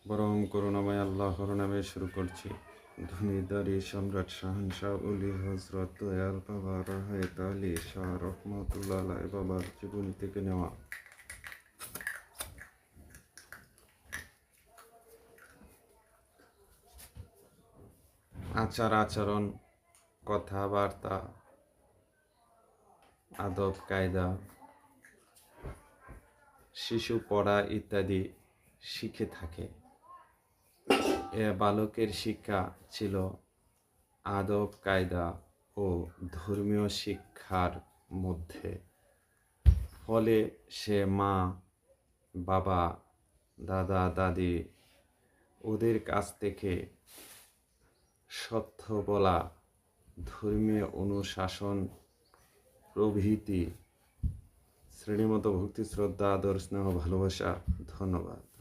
বরং করুণাময় আল্লাহর নামে শুরু করছি। ধনীদারি সম্রাট শাহনশাহ উলি হজরত দয়াল বাবা রাহায়েত আলী শাহ রহমতুল্লাহ আলাই বাবার জীবনী থেকে নেওয়া। আচার আচরণ, কথাবার্তা, আদব কায়দা, শিশু পড়া ইত্যাদি শিখে থাকে। এ বালকের শিক্ষা ছিল আদব কায়দা ও ধর্মীয় শিক্ষার মধ্যে। ফলে সে মা, বাবা, দাদা, দাদি ওদের কাছ থেকে সত্য বলা, ধর্মীয় অনুশাসন প্রভৃতি শ্রেণীমতো ভক্তি, শ্রদ্ধা, আদর, স্নেহ, ভালোবাসা। ধন্যবাদ।